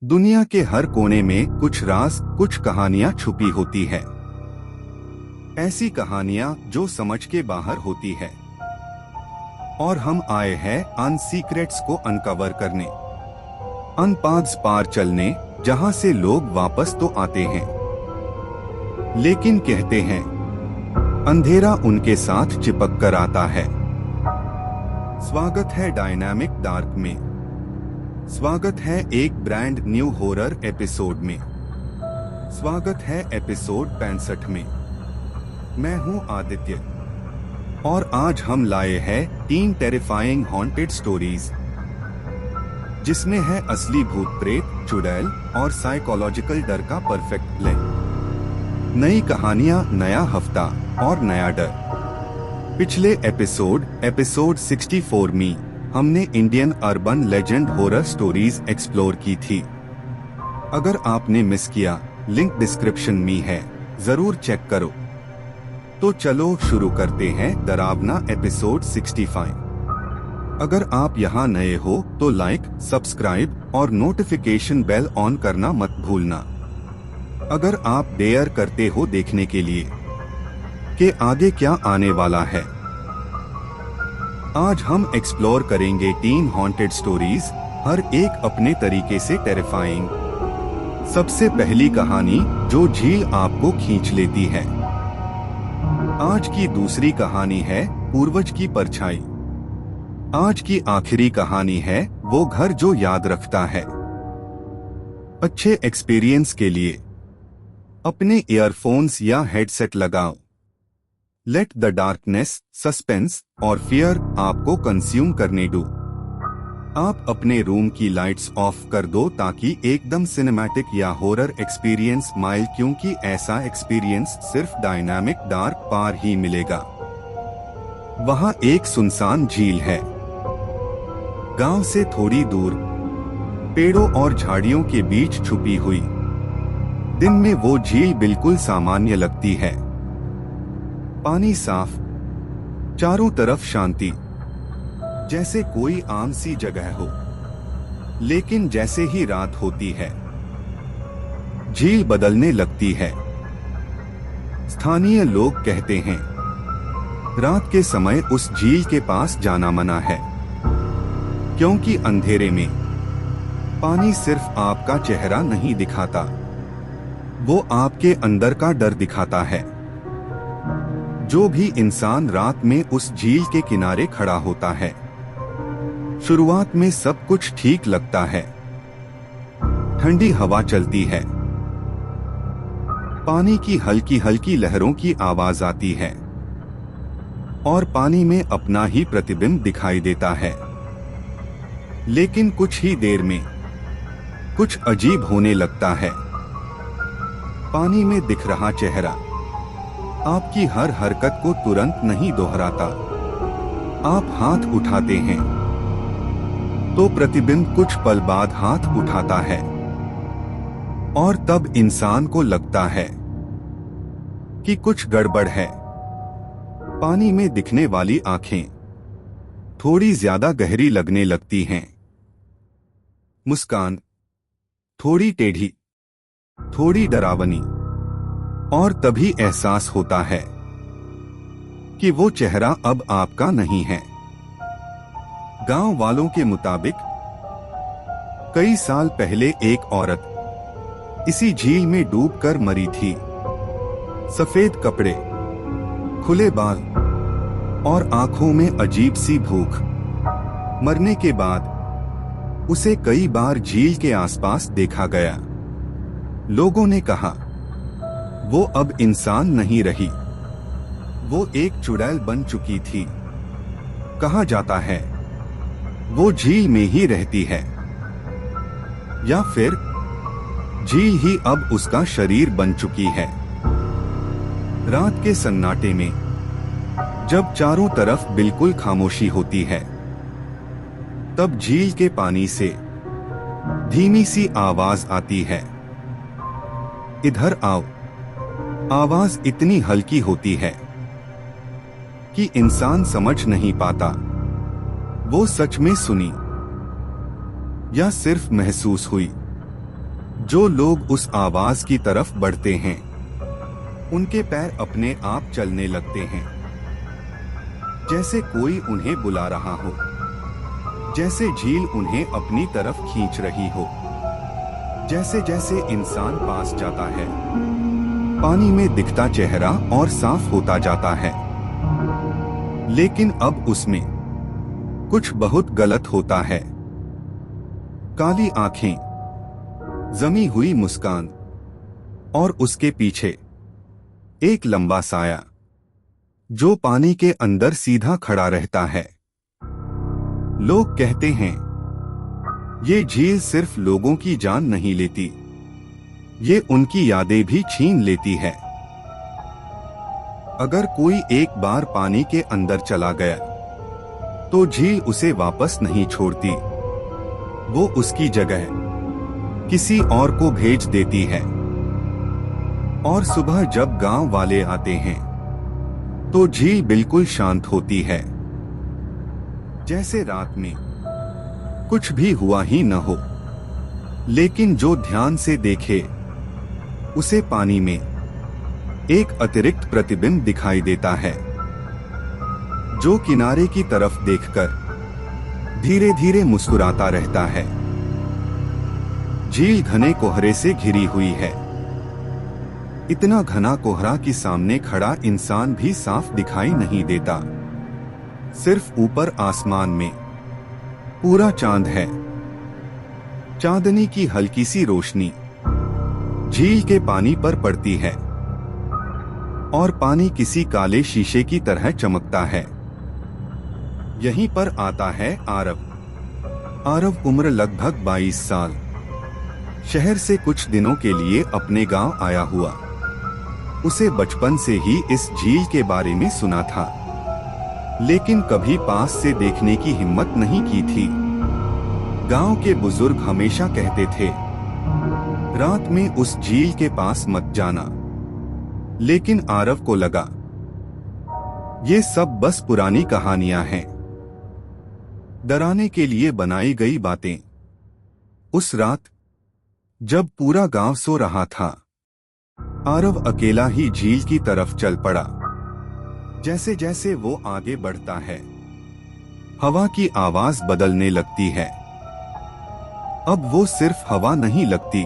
दुनिया के हर कोने में कुछ राज, कुछ कहानियां छुपी होती है। ऐसी कहानियां जो समझ के बाहर होती है। और हम आए हैं अन सीक्रेट्स को अनकवर करने, अन पाथ्स पार चलने, जहां से लोग वापस तो आते हैं, लेकिन कहते हैं अंधेरा उनके साथ चिपक कर आता है। स्वागत है डायनामिक डार्क में। स्वागत है एक ब्रांड न्यू हॉरर एपिसोड में। स्वागत है एपिसोड 65 में। मैं हूं आदित्य और आज हम लाए हैं 3 टेरिफाइंग हॉन्टेड स्टोरीज, जिसमें है असली भूत प्रेत, चुड़ैल और साइकोलॉजिकल डर का परफेक्ट ब्लेंड। नई कहानियां, नया हफ्ता और नया डर। पिछले एपिसोड 64 में हमने Indian urban legend horror stories explore की थी। अगर आपने मिस किया, लिंक डिस्क्रिप्शन में है, जरूर चेक करो। तो चलो शुरू करते हैं डरावना एपिसोड 65। अगर आप यहाँ नए हो तो लाइक, सब्सक्राइब और नोटिफिकेशन बेल ऑन करना मत भूलना। अगर आप डेयर करते हो देखने के लिए कि आगे क्या आने वाला है। आज हम एक्सप्लोर करेंगे 3 हॉन्टेड स्टोरीज, हर एक अपने तरीके से टेरिफाइंग। सबसे पहली कहानी जो झील आपको खींच लेती है। आज की दूसरी कहानी है पूर्वज की परछाई। आज की आखिरी कहानी है वो घर जो याद रखता है। अच्छे एक्सपीरियंस के लिए अपने ईयरफोन्स या हेडसेट लगाओ। लेट द डार्कनेस, सस्पेंस और फियर आपको कंज्यूम करने दो। आप अपने रूम की लाइट्स ऑफ कर दो ताकि एकदम सिनेमैटिक या हॉरर एक्सपीरियंस माइल, क्योंकि ऐसा एक्सपीरियंस सिर्फ डायनामिक डार्क पार ही मिलेगा। वहाँ एक सुनसान झील है, गांव से थोड़ी दूर, पेड़ों और झाड़ियों के बीच छुपी हुई। दिन में वो झील बिल्कुल सामान्य लगती है। पानी साफ, चारों तरफ शांति, जैसे कोई आम सी जगह हो। लेकिन जैसे ही रात होती है, झील बदलने लगती है। स्थानीय लोग कहते हैं रात के समय उस झील के पास जाना मना है, क्योंकि अंधेरे में पानी सिर्फ आपका चेहरा नहीं दिखाता, वो आपके अंदर का डर दिखाता है। जो भी इंसान रात में उस झील के किनारे खड़ा होता है, शुरुआत में सब कुछ ठीक लगता है। ठंडी हवा चलती है, पानी की हल्की हल्की लहरों की आवाज आती है और पानी में अपना ही प्रतिबिंब दिखाई देता है। लेकिन कुछ ही देर में कुछ अजीब होने लगता है। पानी में दिख रहा चेहरा आपकी हर हरकत को तुरंत नहीं दोहराता। आप हाथ उठाते हैं तो प्रतिबिंब कुछ पल बाद हाथ उठाता है, और तब इंसान को लगता है कि कुछ गड़बड़ है। पानी में दिखने वाली आंखें थोड़ी ज्यादा गहरी लगने लगती हैं। मुस्कान थोड़ी टेढ़ी, थोड़ी डरावनी, और तभी एहसास होता है कि वो चेहरा अब आपका नहीं है। गांव वालों के मुताबिक कई साल पहले एक औरत इसी झील में डूबकर मरी थी। सफेद कपड़े, खुले बाल और आंखों में अजीब सी भूख। मरने के बाद उसे कई बार झील के आसपास देखा गया। लोगों ने कहा वो अब इंसान नहीं रही, वो एक चुड़ैल बन चुकी थी। कहा जाता है वो झील में ही रहती है, या फिर झील ही अब उसका शरीर बन चुकी है। रात के सन्नाटे में जब चारों तरफ बिल्कुल खामोशी होती है, तब झील के पानी से धीमी सी आवाज आती है, इधर आओ। आवाज इतनी हल्की होती है कि इंसान समझ नहीं पाता वो सच में सुनी या सिर्फ महसूस हुई। जो लोग उस आवाज की तरफ बढ़ते हैं उनके पैर अपने आप चलने लगते हैं, जैसे कोई उन्हें बुला रहा हो, जैसे झील उन्हें अपनी तरफ खींच रही हो। जैसे जैसे इंसान पास जाता है, पानी में दिखता चेहरा और साफ होता जाता है। लेकिन अब उसमें कुछ बहुत गलत होता है। काली आंखें, जमी हुई मुस्कान और उसके पीछे एक लंबा साया जो पानी के अंदर सीधा खड़ा रहता है। लोग कहते हैं ये झील सिर्फ लोगों की जान नहीं लेती, ये उनकी यादें भी छीन लेती है। अगर कोई एक बार पानी के अंदर चला गया तो झील उसे वापस नहीं छोड़ती, वो उसकी जगह किसी और को भेज देती है। और सुबह जब गांव वाले आते हैं तो झील बिल्कुल शांत होती है, जैसे रात में कुछ भी हुआ ही न हो। लेकिन जो ध्यान से देखे उसे पानी में एक अतिरिक्त प्रतिबिंब दिखाई देता है, जो किनारे की तरफ देखकर धीरे धीरे मुस्कुराता रहता है। झील घने कोहरे से घिरी हुई है, इतना घना कोहरा कि सामने खड़ा इंसान भी साफ दिखाई नहीं देता। सिर्फ ऊपर आसमान में पूरा चांद है। चांदनी की हल्की सी रोशनी झील के पानी पर पड़ती है और पानी किसी काले शीशे की तरह चमकता है। यहीं पर आता है आरव। आरव उम्र लगभग 22 साल, शहर से कुछ दिनों के लिए अपने गांव आया हुआ। उसे बचपन से ही इस झील के बारे में सुना था, लेकिन कभी पास से देखने की हिम्मत नहीं की थी। गांव के बुजुर्ग हमेशा कहते थे रात में उस झील के पास मत जाना, लेकिन आरव को लगा ये सब बस पुरानी कहानियां हैं, डराने के लिए बनाई गई बातें। उस रात जब पूरा गांव सो रहा था, आरव अकेला ही झील की तरफ चल पड़ा। जैसे जैसे वो आगे बढ़ता है, हवा की आवाज बदलने लगती है। अब वो सिर्फ हवा नहीं लगती,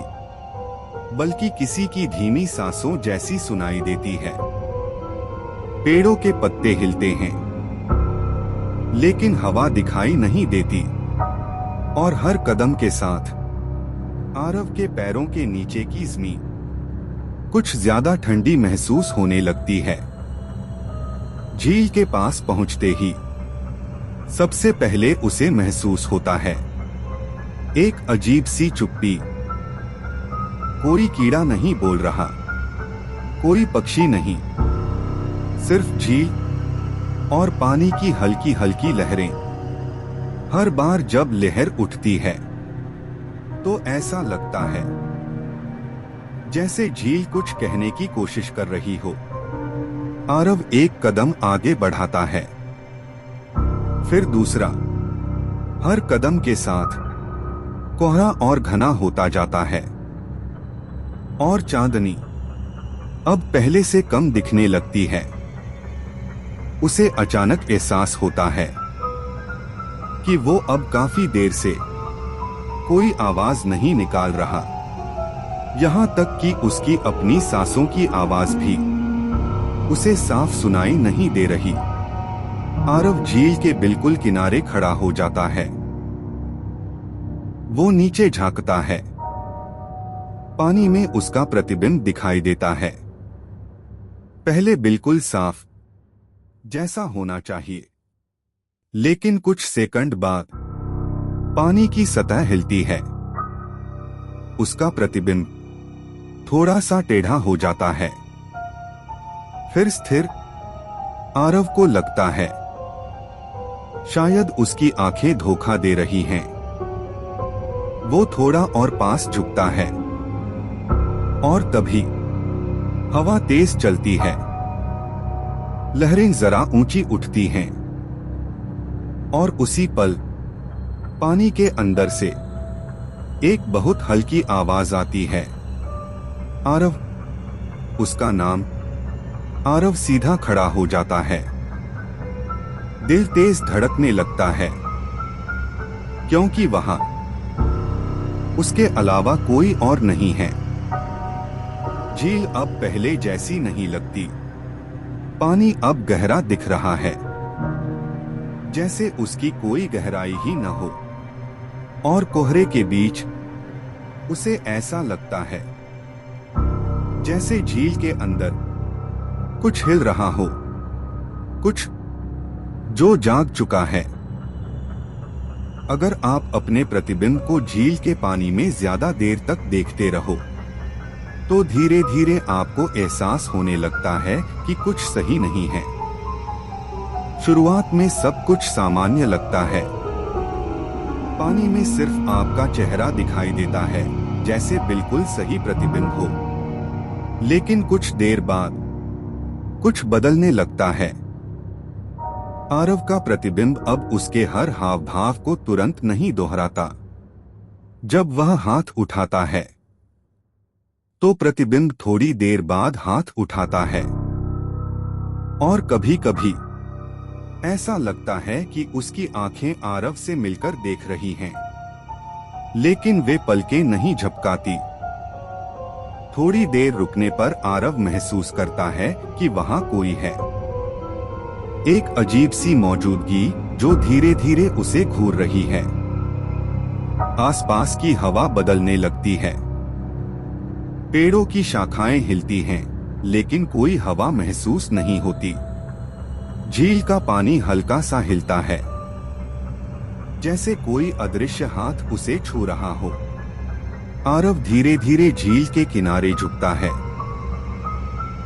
बल्कि किसी की धीमी सांसों जैसी सुनाई देती है। पेड़ों के पत्ते हिलते हैं, लेकिन हवा दिखाई नहीं देती। और हर कदम के साथ आरव के पैरों के नीचे की जमीन कुछ ज्यादा ठंडी महसूस होने लगती है। झील के पास पहुंचते ही सबसे पहले उसे महसूस होता है एक अजीब सी चुप्पी। कोई कीड़ा नहीं बोल रहा, कोई पक्षी नहीं, सिर्फ झील और पानी की हल्की हल्की लहरें। हर बार जब लहर उठती है तो ऐसा लगता है जैसे झील कुछ कहने की कोशिश कर रही हो। आरव एक कदम आगे बढ़ाता है, फिर दूसरा। हर कदम के साथ कोहरा और घना होता जाता है और चांदनी अब पहले से कम दिखने लगती है। उसे अचानक एहसास होता है कि वो अब काफी देर से कोई आवाज नहीं निकाल रहा, यहाँ तक कि उसकी अपनी सांसों की आवाज भी उसे साफ सुनाई नहीं दे रही। आरव झील के बिल्कुल किनारे खड़ा हो जाता है। वो नीचे झांकता है, पानी में उसका प्रतिबिंब दिखाई देता है। पहले बिल्कुल साफ, जैसा होना चाहिए, लेकिन कुछ सेकंड बाद पानी की सतह हिलती है। उसका प्रतिबिंब थोड़ा सा टेढ़ा हो जाता है, फिर स्थिर। आरव को लगता है शायद उसकी आंखें धोखा दे रही हैं। वो थोड़ा और पास झुकता है और तभी हवा तेज चलती है। लहरें जरा ऊंची उठती हैं और उसी पल पानी के अंदर से एक बहुत हल्की आवाज आती है, आरव। उसका नाम। आरव सीधा खड़ा हो जाता है। दिल तेज धड़कने लगता है, क्योंकि वहां उसके अलावा कोई और नहीं है। झील अब पहले जैसी नहीं लगती। पानी अब गहरा दिख रहा है, जैसे उसकी कोई गहराई ही न हो। और कोहरे के बीच उसे ऐसा लगता है जैसे झील के अंदर कुछ हिल रहा हो, कुछ जो जाग चुका है। अगर आप अपने प्रतिबिंब को झील के पानी में ज्यादा देर तक देखते रहो, तो धीरे धीरे आपको एहसास होने लगता है कि कुछ सही नहीं है। शुरुआत में सब कुछ सामान्य लगता है। पानी में सिर्फ आपका चेहरा दिखाई देता है, जैसे बिल्कुल सही प्रतिबिंब हो। लेकिन कुछ देर बाद कुछ बदलने लगता है। आरव का प्रतिबिंब अब उसके हर हाव भाव को तुरंत नहीं दोहराता। जब वह हाथ उठाता है, तो प्रतिबिंब थोड़ी देर बाद हाथ उठाता है। और कभी कभी ऐसा लगता है कि उसकी आंखें आरव से मिलकर देख रही हैं, लेकिन वे पलकें नहीं झपकाती। थोड़ी देर रुकने पर आरव महसूस करता है कि वहां कोई है। एक अजीब सी मौजूदगी जो धीरे धीरे उसे घूर रही है। आसपास की हवा बदलने लगती है। पेड़ों की शाखाएं हिलती हैं, लेकिन कोई हवा महसूस नहीं होती। झील का पानी हल्का सा हिलता है, जैसे कोई अदृश्य हाथ उसे छू रहा हो। आरव धीरे धीरे झील के किनारे झुकता है।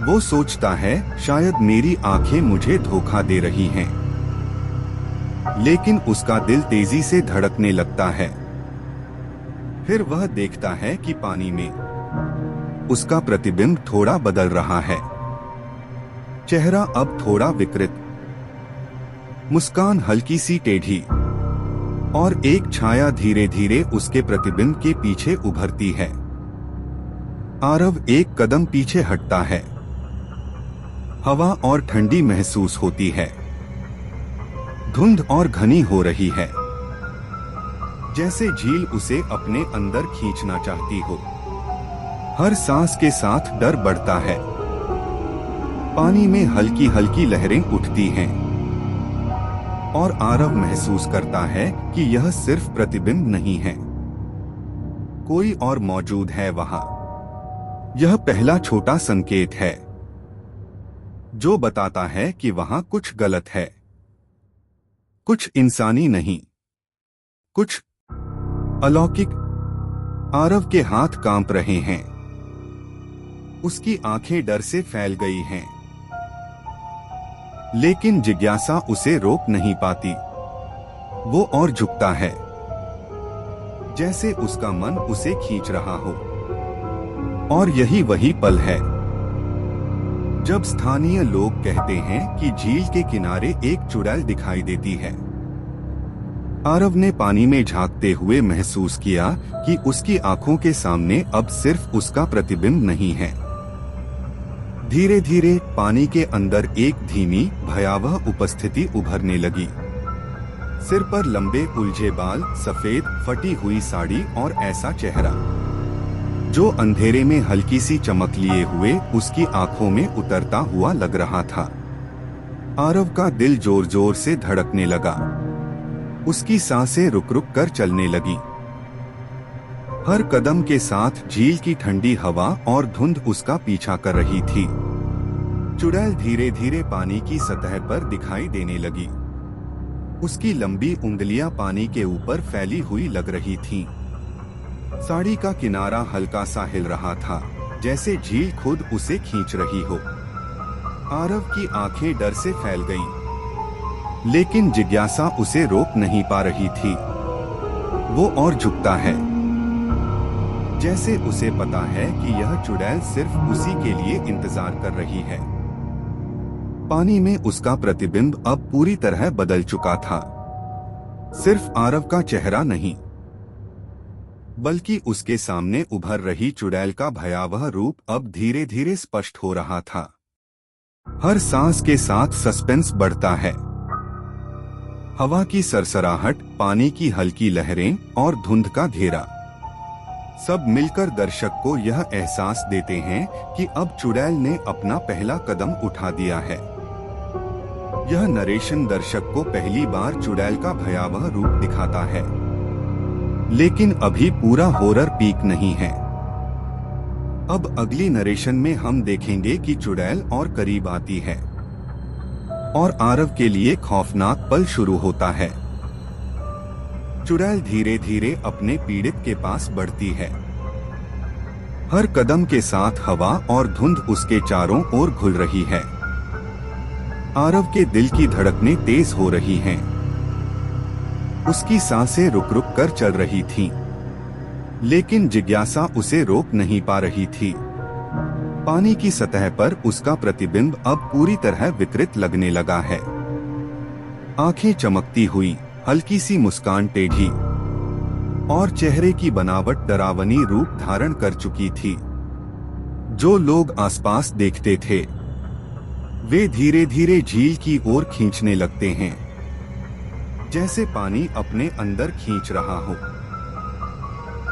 वो सोचता है, शायद मेरी आंखें मुझे धोखा दे रही हैं। लेकिन उसका दिल तेजी से धड़कने लगता है। फिर वह देखता है कि पानी में उसका प्रतिबिंब थोड़ा बदल रहा है। चेहरा अब थोड़ा विकृत, मुस्कान हल्की सी टेढ़ी, और एक छाया धीरे धीरे उसके प्रतिबिंब के पीछे उभरती है। आरव एक कदम पीछे हटता है। हवा और ठंडी महसूस होती है। धुंध और घनी हो रही है, जैसे झील उसे अपने अंदर खींचना चाहती हो। हर सांस के साथ डर बढ़ता है। पानी में हल्की हल्की लहरें उठती हैं, और आरव महसूस करता है कि यह सिर्फ प्रतिबिंब नहीं है, कोई और मौजूद है वहां। यह पहला छोटा संकेत है, जो बताता है कि वहां कुछ गलत है। कुछ इंसानी नहीं, कुछ अलौकिक। आरव के हाथ कांप रहे हैं। उसकी आंखें डर से फैल गई हैं। लेकिन जिज्ञासा उसे रोक नहीं पाती। वो और झुकता है, जैसे उसका मन उसे खींच रहा हो। और यही वही पल है जब स्थानीय लोग कहते हैं कि झील के किनारे एक चुड़ैल दिखाई देती है। आरव ने पानी में झांकते हुए महसूस किया कि उसकी आंखों के सामने अब सिर्फ उसका प्रतिबिंब नहीं है। धीरे धीरे पानी के अंदर एक धीमी भयावह उपस्थिति उभरने लगी। सिर पर लंबे उलझे बाल, सफेद फटी हुई साड़ी और ऐसा चेहरा जो अंधेरे में हल्की सी चमक लिए हुए उसकी आंखों में उतरता हुआ लग रहा था। आरव का दिल जोर जोर से धड़कने लगा। उसकी सांसें रुक रुक कर चलने लगी। हर कदम के साथ झील की ठंडी हवा और धुंध उसका पीछा कर रही थी। चुड़ैल धीरे धीरे पानी की सतह पर दिखाई देने लगी। उसकी लंबी उंगलियां पानी के ऊपर फैली हुई लग रही थीं। साड़ी का किनारा हल्का सा हिल रहा था, जैसे झील खुद उसे खींच रही हो। आरव की आंखें डर से फैल गईं, लेकिन जिज्ञासा उसे रोक नहीं पा रही थी। वो और झुकता है, जैसे उसे पता है कि यह चुड़ैल सिर्फ उसी के लिए इंतजार कर रही है। पानी में उसका प्रतिबिंब अब पूरी तरह बदल चुका था। सिर्फ आरव का चेहरा नहीं, बल्कि उसके सामने उभर रही चुड़ैल का भयावह रूप अब धीरे धीरे स्पष्ट हो रहा था। हर सांस के साथ सस्पेंस बढ़ता है। हवा की सरसराहट, पानी की हल्की लहरें और धुंध का घेरा, सब मिलकर दर्शक को यह एहसास देते हैं कि अब चुड़ैल ने अपना पहला कदम उठा दिया है। यह नरेशन दर्शक को पहली बार चुड़ैल का भयावह रूप दिखाता है, लेकिन अभी पूरा हॉरर पीक नहीं है। अब अगली नरेशन में हम देखेंगे कि चुड़ैल और करीब आती है और आरव के लिए खौफनाक पल शुरू होता है। चुड़ैल धीरे धीरे अपने पीड़ित के पास बढ़ती है। हर कदम के साथ हवा और धुंध उसके चारों ओर घुल रही है। आरव के दिल की धड़कनें तेज हो रही हैं। उसकी सांसें रुक रुक कर चल रही थीं, लेकिन जिज्ञासा उसे रोक नहीं पा रही थी। पानी की सतह पर उसका प्रतिबिंब अब पूरी तरह विकृत लगने लगा है। आंखें चमकती हुई, हल्की सी मुस्कान टेढ़ी और चेहरे की बनावट डरावनी रूप धारण कर चुकी थी। जो लोग आसपास देखते थे वे धीरे धीरे झील की ओर खींचने लगते हैं, जैसे पानी अपने अंदर खींच रहा हो।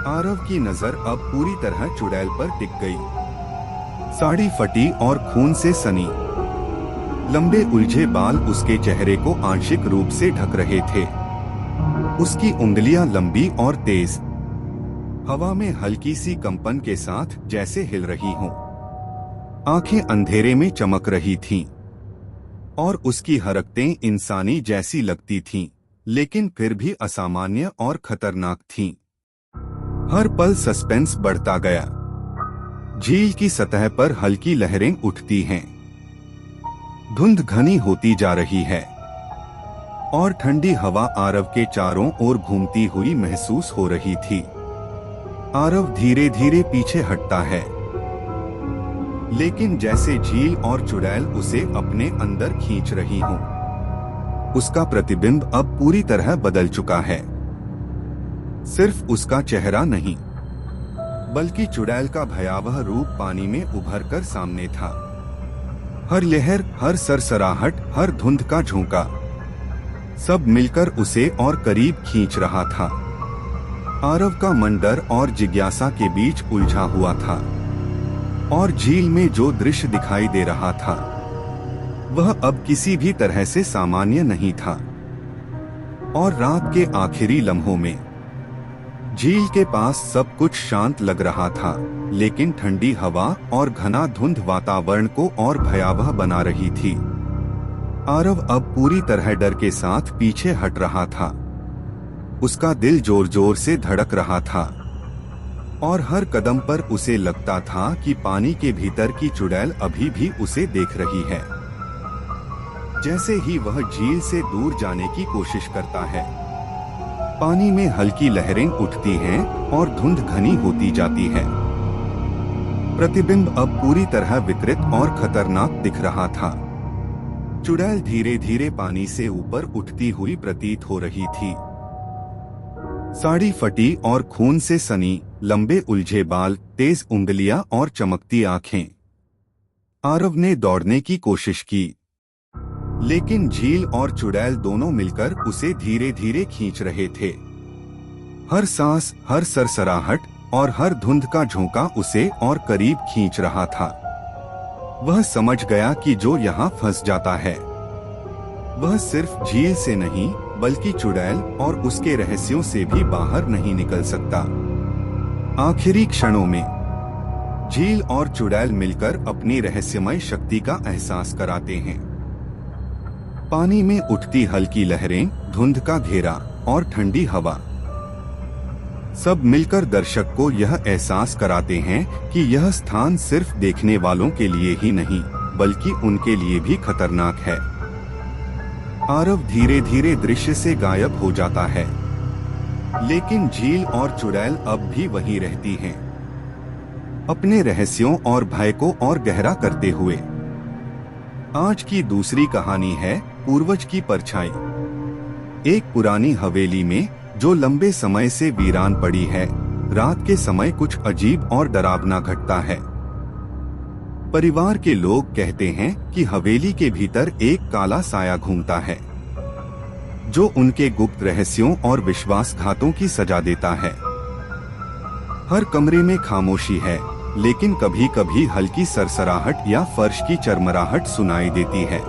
आरव की नजर अब पूरी तरह चुड़ैल पर टिक गई। साड़ी फटी और खून से सनी, लंबे उलझे बाल उसके चेहरे को आंशिक रूप से ढक रहे थे। उसकी उंगलियां लंबी और तेज, हवा में हल्की सी कंपन के साथ जैसे हिल रही हों। आंखें अंधेरे में चमक रही थीं और उसकी हरकतें इंसानी जैसी लगती थीं, लेकिन फिर भी असामान्य और खतरनाक थीं। हर पल सस्पेंस बढ़ता गया। झील की सतह पर हल्की लहरें उठती हैं, धुंध घनी होती जा रही है और ठंडी हवा आरव के चारों ओर घूमती हुई महसूस हो रही थी। आरव धीरे धीरे पीछे हटता है, लेकिन जैसे झील और चुड़ैल उसे अपने अंदर खींच रही हों। उसका प्रतिबिंब अब पूरी तरह बदल चुका है। सिर्फ उसका चेहरा नहीं, बल्कि चुड़ैल का भयावह रूप पानी में उभर कर सामने था। हर लहर, हर सरसराहट, हर धुंध का झोंका, सब मिलकर उसे और करीब खींच रहा था। आरव का मन डर और जिज्ञासा के बीच उलझा हुआ था, और झील में जो दृश्य दिखाई दे रहा था वह अब किसी भी तरह से सामान्य नहीं था। और रात के आखिरी लम्हों में झील के पास सब कुछ शांत लग रहा था, लेकिन ठंडी हवा और घना धुंध वातावरण को और भयावह बना रही थी। आरव अब पूरी तरह डर के साथ पीछे हट रहा था। उसका दिल जोर जोर से धड़क रहा था और हर कदम पर उसे लगता था कि पानी के भीतर की चुड़ैल अभी भी उसे देख रही है। जैसे ही वह झील से दूर जाने की कोशिश करता है, पानी में हल्की लहरें उठती हैं और धुंध घनी होती जाती है। प्रतिबिंब अब पूरी तरह विकृत और खतरनाक दिख रहा था। चुड़ैल धीरे धीरे पानी से ऊपर उठती हुई प्रतीत हो रही थी। साड़ी फटी और खून से सनी, लंबे उलझे बाल, तेज उंगलियां और चमकती आंखें। आरव ने दौड़ने की कोशिश की, लेकिन झील और चुड़ैल दोनों मिलकर उसे धीरे धीरे खींच रहे थे। हर सांस, हर सरसराहट और हर धुंध का झोंका उसे और करीब खींच रहा था। वह समझ गया कि जो यहाँ फंस जाता है वह सिर्फ झील से नहीं, बल्कि चुड़ैल और उसके रहस्यों से भी बाहर नहीं निकल सकता। आखिरी क्षणों में झील और चुड़ैल मिलकर अपनी रहस्यमय शक्ति का एहसास कराते हैं। पानी में उठती हल्की लहरें, धुंध का घेरा और ठंडी हवा, सब मिलकर दर्शक को यह एहसास कराते हैं कि यह स्थान सिर्फ देखने वालों के लिए ही नहीं, बल्कि उनके लिए भी खतरनाक है। आरव धीरे धीरे दृश्य से गायब हो जाता है, लेकिन झील और चुड़ैल अब भी वहीं रहती हैं, अपने रहस्यों और भय को और गहरा करते हुए। आज की दूसरी कहानी है पूर्वज की परछाई। एक पुरानी हवेली में, जो लंबे समय से वीरान पड़ी है, रात के समय कुछ अजीब और डरावना घटता है। परिवार के लोग कहते हैं कि हवेली के भीतर एक काला साया घूमता है, जो उनके गुप्त रहस्यों और विश्वासघातों की सजा देता है। हर कमरे में खामोशी है, लेकिन कभी कभी हल्की सरसराहट या फर्श की चरमराहट सुनाई देती है।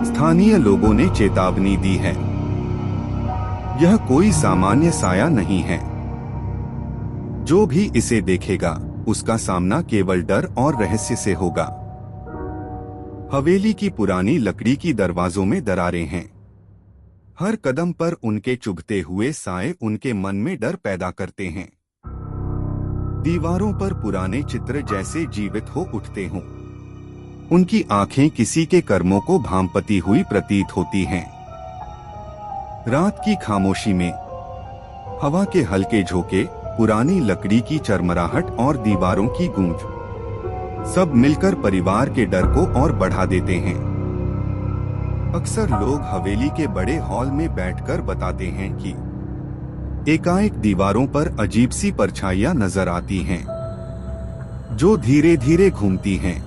स्थानीय लोगों ने चेतावनी दी है, यह कोई सामान्य साया नहीं है। जो भी इसे देखेगा, उसका सामना केवल डर और रहस्य से होगा। हवेली की पुरानी लकड़ी की दरवाजों में दरारें हैं। हर कदम पर उनके चुभते हुए साए उनके मन में डर पैदा करते हैं। दीवारों पर पुराने चित्र जैसे जीवित हो उठते हों। उनकी आंखें किसी के कर्मों को भांपती हुई प्रतीत होती हैं। रात की खामोशी में हवा के हल्के झोंके, पुरानी लकड़ी की चरमराहट और दीवारों की गूंज सब मिलकर परिवार के डर को और बढ़ा देते हैं। अक्सर लोग हवेली के बड़े हॉल में बैठकर बताते हैं कि एकाएक दीवारों पर अजीब सी परछाइयां नजर आती हैं, जो धीरे धीरे घूमती हैं,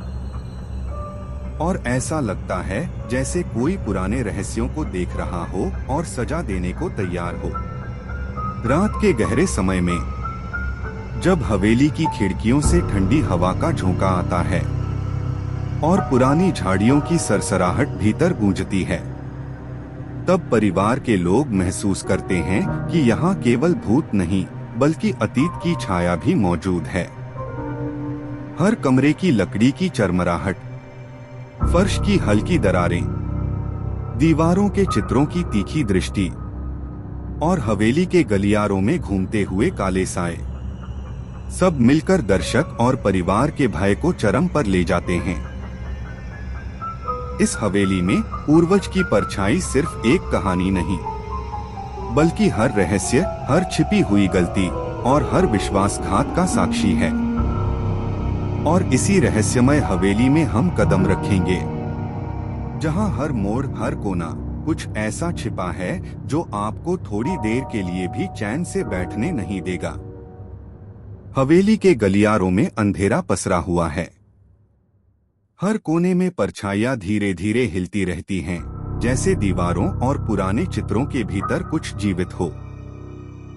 और ऐसा लगता है जैसे कोई पुराने रहस्यों को देख रहा हो और सजा देने को तैयार हो। रात के गहरे समय में जब हवेली की खिड़कियों से ठंडी हवा का झोंका आता है और पुरानी झाड़ियों की सरसराहट भीतर गूंजती है, तब परिवार के लोग महसूस करते हैं कि यहाँ केवल भूत नहीं, बल्कि अतीत की छाया भी मौजूद है। हर कमरे की लकड़ी की चरमराहट, फर्श की हल्की दरारें, दीवारों के चित्रों की तीखी दृष्टि और हवेली के गलियारों में घूमते हुए काले साए सब मिलकर दर्शक और परिवार के भय को चरम पर ले जाते हैं। इस हवेली में पूर्वज की परछाई सिर्फ एक कहानी नहीं, बल्कि हर रहस्य, हर छिपी हुई गलती और हर विश्वासघात का साक्षी है। और इसी रहस्यमय हवेली में हम कदम रखेंगे, जहां हर मोड़, हर कोना कुछ ऐसा छिपा है जो आपको थोड़ी देर के लिए भी चैन से बैठने नहीं देगा। हवेली के गलियारों में अंधेरा पसरा हुआ है। हर कोने में परछाइयां धीरे धीरे हिलती रहती हैं, जैसे दीवारों और पुराने चित्रों के भीतर कुछ जीवित हो।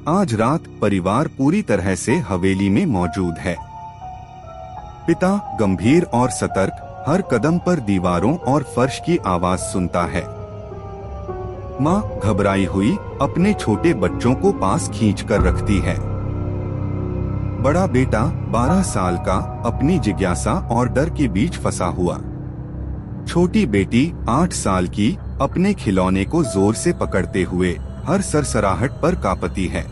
आज रात परिवार पूरी तरह से हवेली में मौजूद है। पिता गंभीर और सतर्क, हर कदम पर दीवारों और फर्श की आवाज सुनता है। माँ घबराई हुई अपने छोटे बच्चों को पास खींचकर रखती है। बड़ा बेटा 12 साल का अपनी जिज्ञासा और डर के बीच फंसा हुआ। छोटी बेटी 8 साल की अपने खिलौने को जोर से पकड़ते हुए हर सरसराहट पर कांपती है।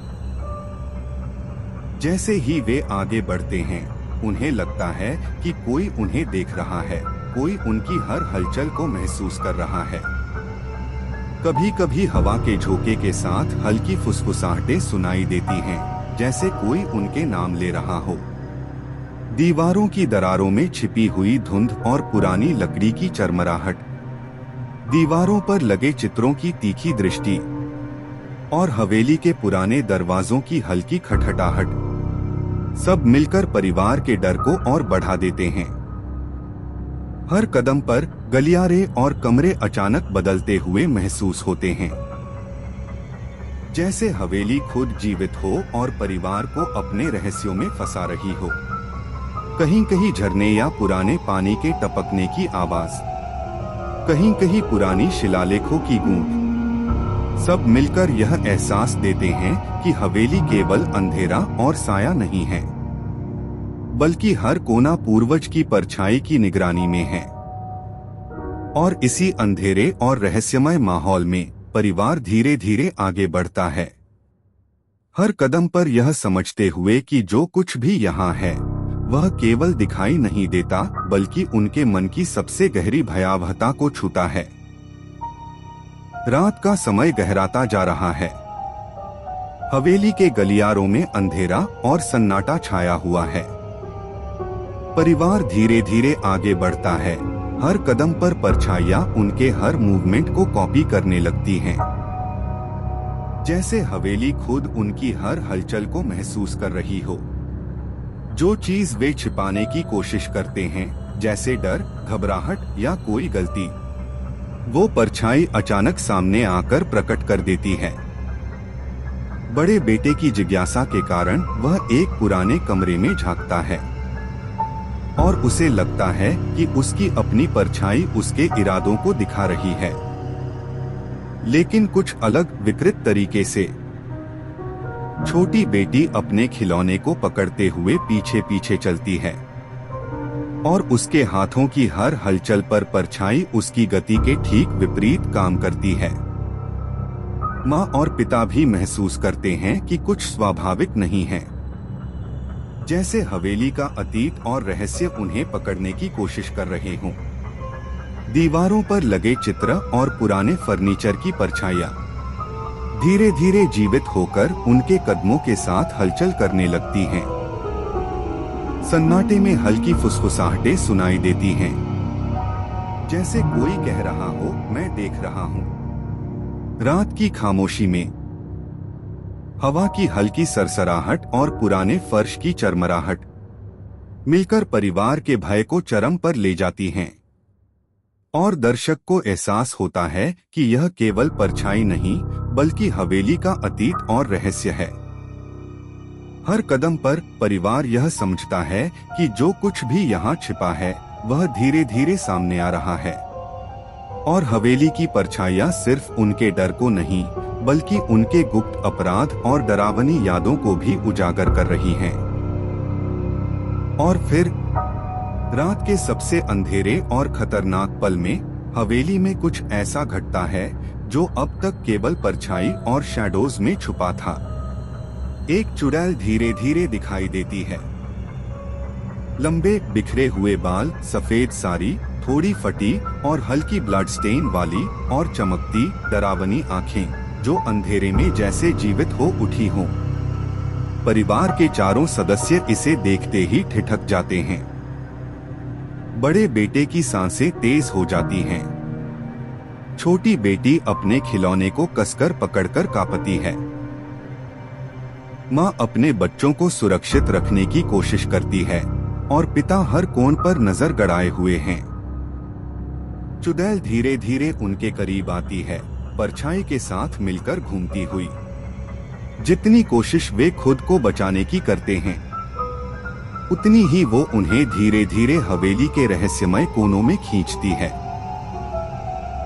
जैसे ही वे आगे बढ़ते हैं, उन्हें लगता है कि कोई उन्हें देख रहा है, कोई उनकी हर हलचल को महसूस कर रहा है। कभी कभी हवा के झोंके के साथ हल्की फुसफुसाहटें सुनाई देती हैं, जैसे कोई उनके नाम ले रहा हो। दीवारों की दरारों में छिपी हुई धुंध और पुरानी लकड़ी की चरमराहट, दीवारों पर लगे चित्रों की तीखी दृष्टि और हवेली के पुराने दरवाजों की हल्की खटखटाहट सब मिलकर परिवार के डर को और बढ़ा देते हैं। हर कदम पर गलियारे और कमरे अचानक बदलते हुए महसूस होते हैं, जैसे हवेली खुद जीवित हो और परिवार को अपने रहस्यों में फंसा रही हो। कहीं कहीं झरने या पुराने पानी के टपकने की आवाज, कहीं कहीं पुरानी शिलालेखों की गूंज, सब मिलकर यह एहसास देते हैं कि हवेली केवल अंधेरा और साया नहीं है, बल्कि हर कोना पूर्वज की परछाई की निगरानी में है। और इसी अंधेरे और रहस्यमय माहौल में परिवार धीरे धीरे आगे बढ़ता है, हर कदम पर यह समझते हुए कि जो कुछ भी यहाँ है वह केवल दिखाई नहीं देता, बल्कि उनके मन की सबसे गहरी भयावहता को छूता है। रात का समय गहराता जा रहा है। हवेली के गलियारों में अंधेरा और सन्नाटा छाया हुआ है। परिवार धीरे धीरे आगे बढ़ता है, हर कदम पर परछाइयां उनके हर मूवमेंट को कॉपी करने लगती हैं। जैसे हवेली खुद उनकी हर हलचल को महसूस कर रही हो। जो चीज वे छिपाने की कोशिश करते हैं, जैसे डर, घबराहट या कोई गलती, वो परछाई अचानक सामने आकर प्रकट कर देती है। बड़े बेटे की जिज्ञासा के कारण वह एक पुराने कमरे में झांकता है और उसे लगता है कि उसकी अपनी परछाई उसके इरादों को दिखा रही है, लेकिन कुछ अलग विकृत तरीके से। छोटी बेटी अपने खिलौने को पकड़ते हुए पीछे पीछे चलती है और उसके हाथों की हर हलचल पर परछाई उसकी गति के ठीक विपरीत काम करती है। माँ और पिता भी महसूस करते हैं कि कुछ स्वाभाविक नहीं है, जैसे हवेली का अतीत और रहस्य उन्हें पकड़ने की कोशिश कर रहे हों। दीवारों पर लगे चित्र और पुराने फर्नीचर की परछाइयाँ धीरे धीरे जीवित होकर उनके कदमों के साथ हलचल करने लगती हैं। सन्नाटे में हल्की फुसफुसाहटें सुनाई देती हैं, जैसे कोई कह रहा हो, मैं देख रहा हूँ। रात की खामोशी में हवा की हल्की सरसराहट और पुराने फर्श की चरमराहट मिलकर परिवार के भय को चरम पर ले जाती हैं और दर्शक को एहसास होता है कि यह केवल परछाई नहीं, बल्कि हवेली का अतीत और रहस्य है। हर कदम पर परिवार यह समझता है कि जो कुछ भी यहाँ छिपा है वह धीरे धीरे सामने आ रहा है और हवेली की परछाइयाँ सिर्फ उनके डर को नहीं, बल्कि उनके गुप्त अपराध और डरावनी यादों को भी उजागर कर रही हैं। और फिर रात के सबसे अंधेरे और खतरनाक पल में हवेली में कुछ ऐसा घटता है जो अब तक केवल परछाई और शैडोज में छुपा था। एक चुड़ैल धीरे धीरे दिखाई देती है। लंबे बिखरे हुए बाल, सफेद साड़ी, थोड़ी फटी और हल्की ब्लड स्टेन वाली और चमकती डरावनी आंखें जो अंधेरे में जैसे जीवित हो उठी हों। परिवार के चारों सदस्य इसे देखते ही ठिठक जाते हैं। बड़े बेटे की सांसें तेज हो जाती हैं। छोटी बेटी अपने खिलौने को कसकर पकड़कर कांपती है। माँ अपने बच्चों को सुरक्षित रखने की कोशिश करती है और पिता हर कोण पर नजर गड़ाए हुए हैं। चुड़ैल धीरे धीरे उनके करीब आती है, परछाई के साथ मिलकर घूमती हुई। जितनी कोशिश वे खुद को बचाने की करते हैं, उतनी ही वो उन्हें धीरे धीरे हवेली के रहस्यमय कोनों में खींचती है।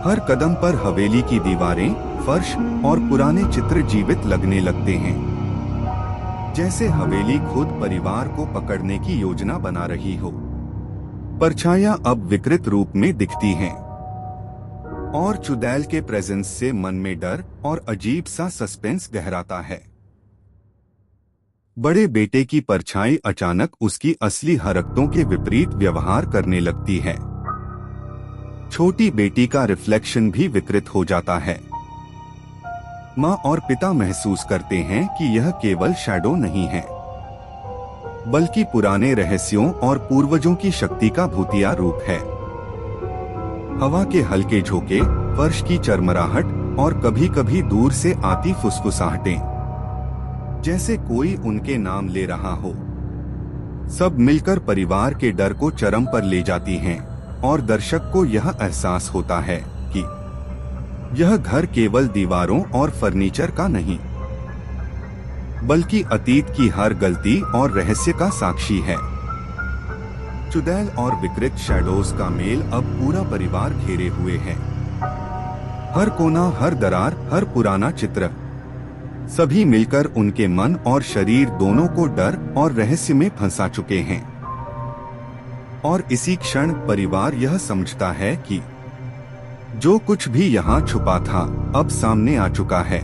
हर कदम पर हवेली की दीवारें, फर्श और पुराने चित्र जीवित लगने लगते हैं, जैसे हवेली खुद परिवार को पकड़ने की योजना बना रही हो। परछाइयां अब विकृत रूप में दिखती हैं और चुड़ैल के प्रेजेंस से मन में डर और अजीब सा सस्पेंस गहराता है। बड़े बेटे की परछाई अचानक उसकी असली हरकतों के विपरीत व्यवहार करने लगती है। छोटी बेटी का रिफ्लेक्शन भी विकृत हो जाता है। माँ और पिता महसूस करते हैं कि यह केवल शैडो नहीं है, बल्कि पुराने रहस्यों और पूर्वजों की शक्ति का भूतिया रूप है। हवा के हल्के झोंके, फर्श की चरमराहट और कभी कभी दूर से आती फुसफुसाहटें, जैसे कोई उनके नाम ले रहा हो, सब मिलकर परिवार के डर को चरम पर ले जाती हैं और दर्शक को यह एहसास होता है कि यह घर केवल दीवारों और फर्नीचर का नहीं, बल्कि अतीत की हर गलती और रहस्य का साक्षी है। चुड़ैल और विकृत शैडोज का मेल अब पूरा परिवार घेरे हुए है। हर कोना, हर दरार, हर पुराना चित्र, सभी मिलकर उनके मन और शरीर दोनों को डर और रहस्य में फंसा चुके हैं। और इसी क्षण परिवार यह समझता है कि जो कुछ भी यहाँ छुपा था अब सामने आ चुका है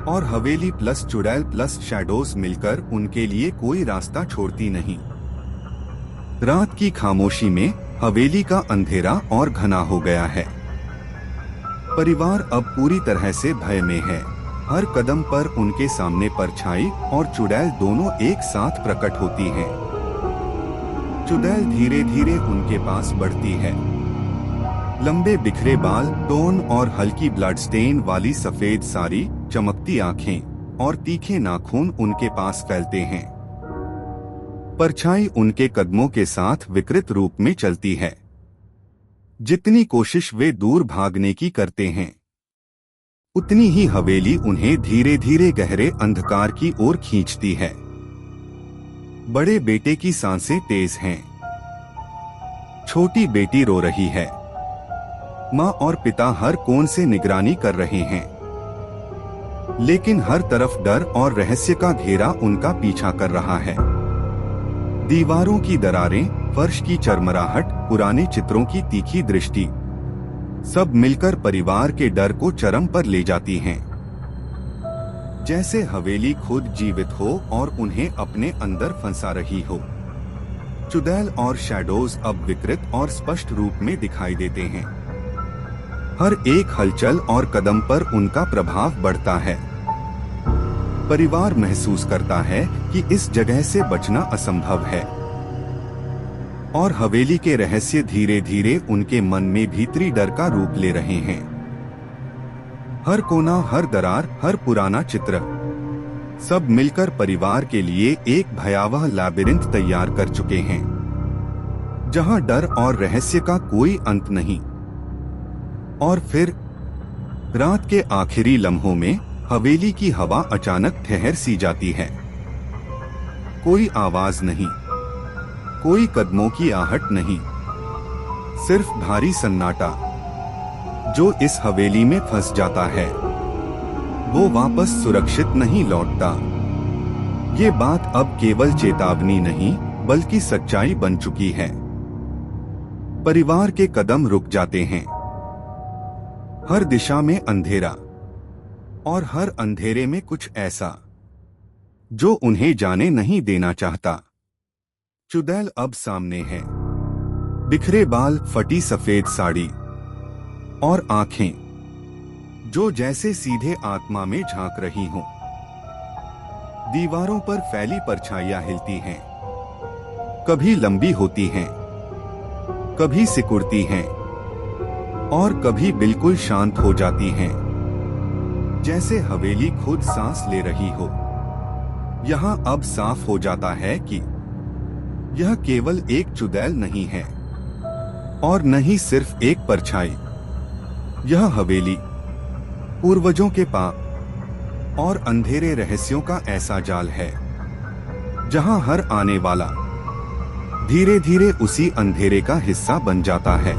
और हवेली प्लस चुड़ैल प्लस शैडोज मिलकर उनके लिए कोई रास्ता छोड़ती नहीं। रात की खामोशी में हवेली का अंधेरा और घना हो गया है। परिवार अब पूरी तरह से भय में है। हर कदम पर उनके सामने परछाई और चुड़ैल दोनों एक साथ प्रकट होती हैं। चुड़ैल धीरे धीरे उनके पास बढ़ती है। लंबे बिखरे बाल, टोन और हल्की ब्लड स्टेन वाली सफेद साड़ी चमकती आंखें और तीखे नाखून उनके पास फैलते हैं। परछाई उनके कदमों के साथ विकृत रूप में चलती है। जितनी कोशिश वे दूर भागने की करते हैं, उतनी ही हवेली उन्हें धीरे धीरे गहरे अंधकार की ओर खींचती है। बड़े बेटे की सांसें तेज हैं। छोटी बेटी रो रही है। माँ और पिता हर कोण से निगरानी कर रहे हैं, लेकिन हर तरफ डर और रहस्य का घेरा उनका पीछा कर रहा है। दीवारों की दरारें, फर्श की चरमराहट, पुराने चित्रों की तीखी दृष्टि, सब मिलकर परिवार के डर को चरम पर ले जाती हैं। जैसे हवेली खुद जीवित हो और उन्हें अपने अंदर फंसा रही हो। चुड़ैल और शैडोज अब विकृत और स्पष्ट रूप में दिखाई देते हैं। हर एक हलचल और कदम पर उनका प्रभाव बढ़ता है। परिवार महसूस करता है कि इस जगह से बचना असंभव है, और हवेली के रहस्य धीरे धीरे उनके मन में भीतरी डर का रूप ले रहे हैं। हर कोना, हर दरार, हर पुराना चित्र, सब मिलकर परिवार के लिए एक भयावह लैबिरिंथ तैयार कर चुके हैं, जहां डर और रहस्य का कोई अंत नहीं। और फिर रात के आखिरी लम्हों में हवेली की हवा अचानक ठहर सी जाती है। कोई आवाज नहीं, कोई कदमों की आहट नहीं, सिर्फ भारी सन्नाटा। जो इस हवेली में फंस जाता है, वो वापस सुरक्षित नहीं लौटता। ये बात अब केवल चेतावनी नहीं, बल्कि सच्चाई बन चुकी है। परिवार के कदम रुक जाते हैं। हर दिशा में अंधेरा, और हर अंधेरे में कुछ ऐसा जो उन्हें जाने नहीं देना चाहता। चुड़ैल अब सामने है। बिखरे बाल, फटी सफेद साड़ी और आंखें जो जैसे सीधे आत्मा में झांक रही हों। दीवारों पर फैली परछाइयां हिलती हैं, कभी लंबी होती हैं, कभी सिकुड़ती हैं, और कभी बिल्कुल शांत हो जाती हैं, जैसे हवेली खुद सांस ले रही हो। यहां अब साफ हो जाता है कि यह केवल एक चुड़ैल नहीं है, और न ही सिर्फ एक परछाई। यह हवेली पूर्वजों के पाप और अंधेरे रहस्यों का ऐसा जाल है, जहां हर आने वाला धीरे धीरे उसी अंधेरे का हिस्सा बन जाता है।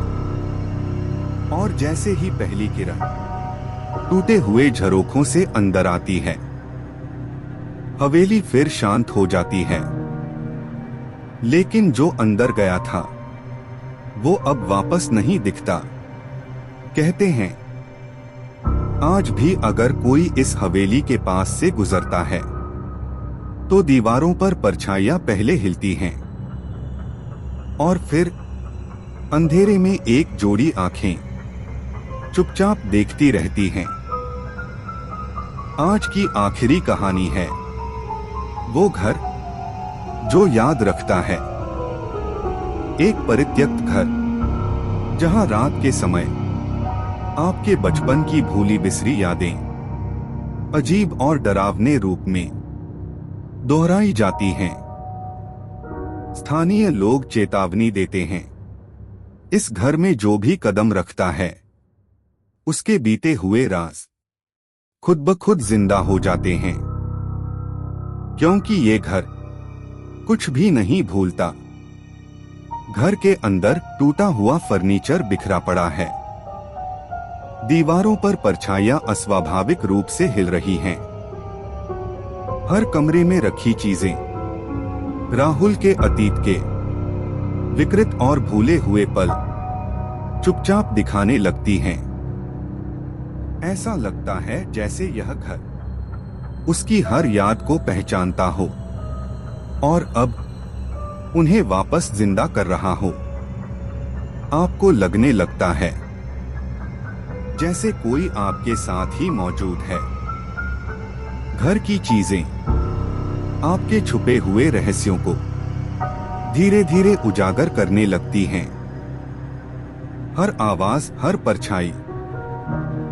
और जैसे ही पहली किरण टूटे हुए झरोखों से अंदर आती है, हवेली फिर शांत हो जाती है। लेकिन जो अंदर गया था, वो अब वापस नहीं दिखता। कहते हैं, आज भी अगर कोई इस हवेली के पास से गुजरता है, तो दीवारों पर परछाइयां पहले हिलती हैं, और फिर अंधेरे में एक जोड़ी आंखें चुपचाप देखती रहती हैं। आज की आखिरी कहानी है वो घर जो याद रखता है। एक परित्यक्त घर, जहां रात के समय आपके बचपन की भूली बिसरी यादें अजीब और डरावने रूप में दोहराई जाती हैं। स्थानीय लोग चेतावनी देते हैं, इस घर में जो भी कदम रखता है, उसके बीते हुए राज खुद ब खुद जिंदा हो जाते हैं, क्योंकि ये घर कुछ भी नहीं भूलता। घर के अंदर टूटा हुआ फर्नीचर बिखरा पड़ा है। दीवारों पर परछाइयां अस्वाभाविक रूप से हिल रही हैं। हर कमरे में रखी चीजें राहुल के अतीत के विकृत और भूले हुए पल चुपचाप दिखाने लगती हैं। ऐसा लगता है जैसे यह घर उसकी हर याद को पहचानता हो और अब उन्हें वापस जिंदा कर रहा हो। आपको लगने लगता है जैसे कोई आपके साथ ही मौजूद है। घर की चीजें आपके छुपे हुए रहस्यों को धीरे धीरे उजागर करने लगती हैं। हर आवाज, हर परछाई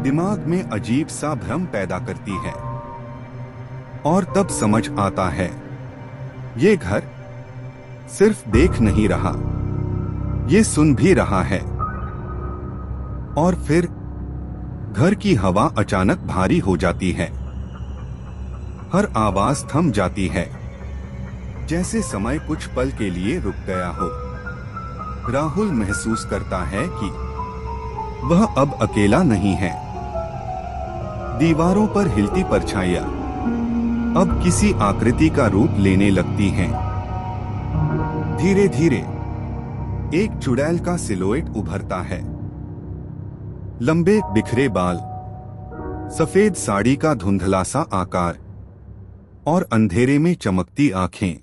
दिमाग में अजीब सा भ्रम पैदा करती है। और तब समझ आता है, ये घर सिर्फ देख नहीं रहा, ये सुन भी रहा है। और फिर घर की हवा अचानक भारी हो जाती है। हर आवाज थम जाती है, जैसे समय कुछ पल के लिए रुक गया हो। राहुल महसूस करता है कि वह अब अकेला नहीं है। दीवारों पर हिलती परछाइयां अब किसी आकृति का रूप लेने लगती हैं। धीरे धीरे एक चुड़ैल का सिलोएट उभरता है। लंबे बिखरे बाल, सफेद साड़ी का धुंधला सा आकार और अंधेरे में चमकती आंखें।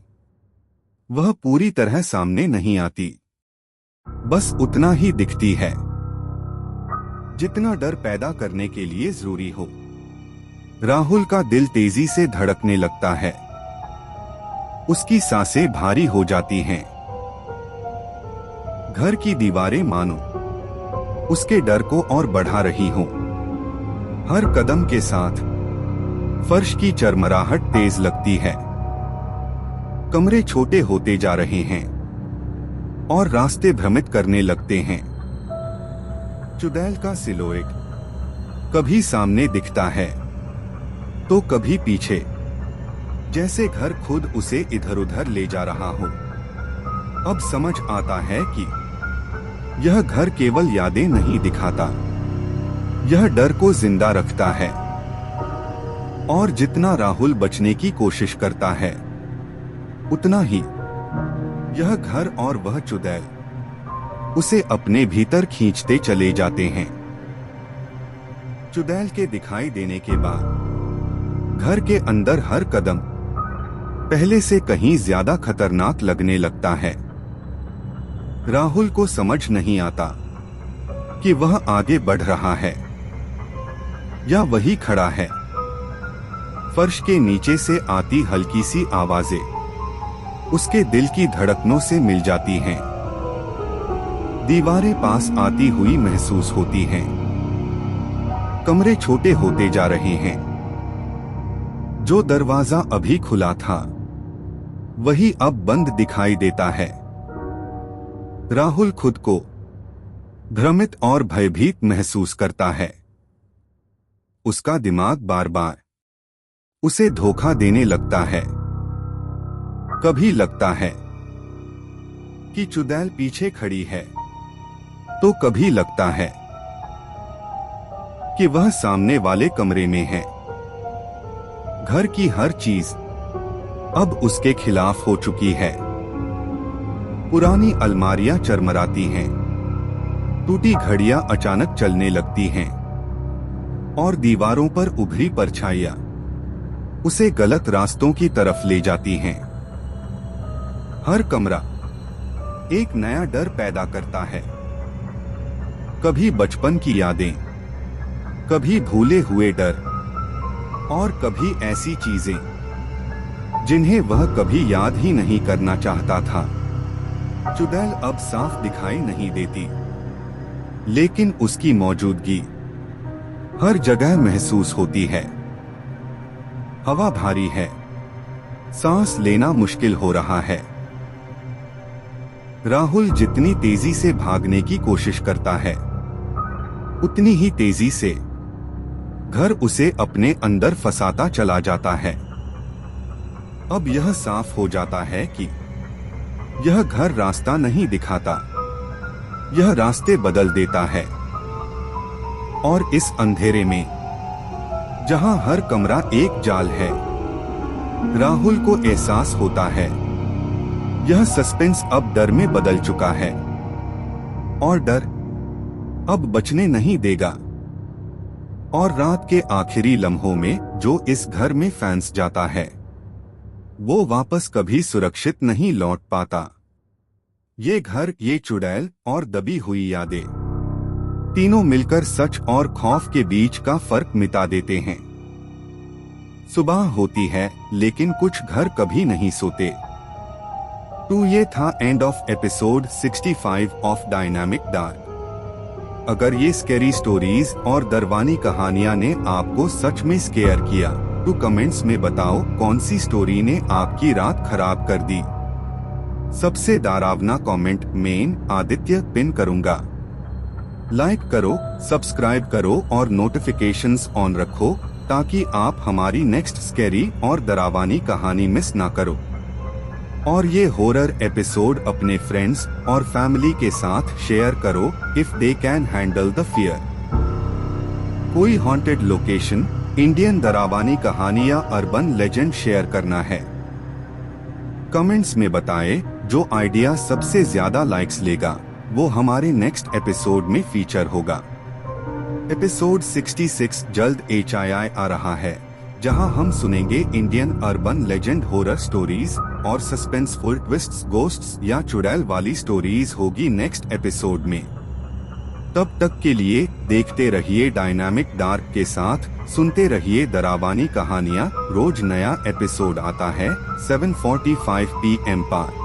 वह पूरी तरह सामने नहीं आती, बस उतना ही दिखती है जितना डर पैदा करने के लिए जरूरी हो। राहुल का दिल तेजी से धड़कने लगता है। उसकी सांसें भारी हो जाती हैं। घर की दीवारें मानो उसके डर को और बढ़ा रही हों। हर कदम के साथ फर्श की चरमराहट तेज लगती है। कमरे छोटे होते जा रहे हैं और रास्ते भ्रमित करने लगते हैं। चुड़ैल का सिलोएट कभी सामने दिखता है तो कभी पीछे, जैसे घर खुद उसे इधर उधर ले जा रहा हो। अब समझ आता है कि यह घर केवल यादें नहीं दिखाता, यह डर को जिंदा रखता है। और जितना राहुल बचने की कोशिश करता है, उतना ही यह घर और वह चुड़ैल उसे अपने भीतर खींचते चले जाते हैं। चुड़ैल के दिखाई देने के बाद घर के अंदर हर कदम पहले से कहीं ज्यादा खतरनाक लगने लगता है। राहुल को समझ नहीं आता कि वह आगे बढ़ रहा है या वही खड़ा है। फर्श के नीचे से आती हल्की सी आवाजें उसके दिल की धड़कनों से मिल जाती हैं। दीवारें पास आती हुई महसूस होती हैं। कमरे छोटे होते जा रहे हैं। जो दरवाजा अभी खुला था, वही अब बंद दिखाई देता है। राहुल खुद को भ्रमित और भयभीत महसूस करता है। उसका दिमाग बार बार उसे धोखा देने लगता है। कभी लगता है कि चुड़ैल पीछे खड़ी है, तो कभी लगता है कि वह सामने वाले कमरे में है। घर की हर चीज अब उसके खिलाफ हो चुकी है। पुरानी अलमारियां चरमराती हैं, टूटी घड़ियां अचानक चलने लगती हैं और दीवारों पर उभरी परछाइयां उसे गलत रास्तों की तरफ ले जाती हैं। हर कमरा एक नया डर पैदा करता है। कभी बचपन की यादें, कभी भूले हुए डर और कभी ऐसी चीजें जिन्हें वह कभी याद ही नहीं करना चाहता था। चुड़ैल अब साफ दिखाई नहीं देती, लेकिन उसकी मौजूदगी हर जगह महसूस होती है। हवा भारी है, सांस लेना मुश्किल हो रहा है। राहुल जितनी तेजी से भागने की कोशिश करता है, उतनी ही तेजी से घर उसे अपने अंदर फंसाता चला जाता है। अब यह साफ हो जाता है कि यह घर रास्ता नहीं दिखाता, यह रास्ते बदल देता है। और इस अंधेरे में, जहां हर कमरा एक जाल है, राहुल को एहसास होता है यह सस्पेंस अब डर में बदल चुका है। और डर अब बचने नहीं देगा। और रात के आखिरी लम्हों में जो इस घर में फंस जाता है, वो वापस कभी सुरक्षित नहीं लौट पाता। ये घर, ये चुड़ैल और दबी हुई यादें, तीनों मिलकर सच और खौफ के बीच का फर्क मिटा देते हैं। सुबह होती है, लेकिन कुछ घर कभी नहीं सोते। तो ये था end of episode 65 of dynamic dark. अगर ये स्कैरी स्टोरीज और डरावनी कहानियां ने आपको सच में स्केयर किया तो कमेंट्स में बताओ कौन सी स्टोरी ने आपकी रात खराब कर दी। सबसे डरावना कमेंट मेन आदित्य पिन करूंगा। लाइक करो, सब्सक्राइब करो और नोटिफिकेशंस ऑन रखो ताकि आप हमारी नेक्स्ट स्कैरी और डरावनी कहानी मिस ना करो। और ये हॉरर एपिसोड अपने फ्रेंड्स और फैमिली के साथ शेयर करो if they can handle the fear. कोई हॉन्टेड लोकेशन, इंडियन डरावनी कहानी या अर्बन लेजेंड शेयर करना है, कमेंट्स में बताएं। जो आइडिया सबसे ज्यादा लाइक्स लेगा वो हमारे नेक्स्ट एपिसोड में फीचर होगा। एपिसोड 66 जल्द HII आ रहा है, जहां हम सुनेंगे Indian urban legend horror stories और सस्पेंसफुल ट्विस्ट्स, गोस्ट्स या चुड़ैल वाली स्टोरीज होगी नेक्स्ट एपिसोड में। तब तक के लिए देखते रहिए डायनामिक डार्क के साथ, सुनते रहिए डरावनी कहानियां। रोज नया एपिसोड आता है 7:45 PM पर।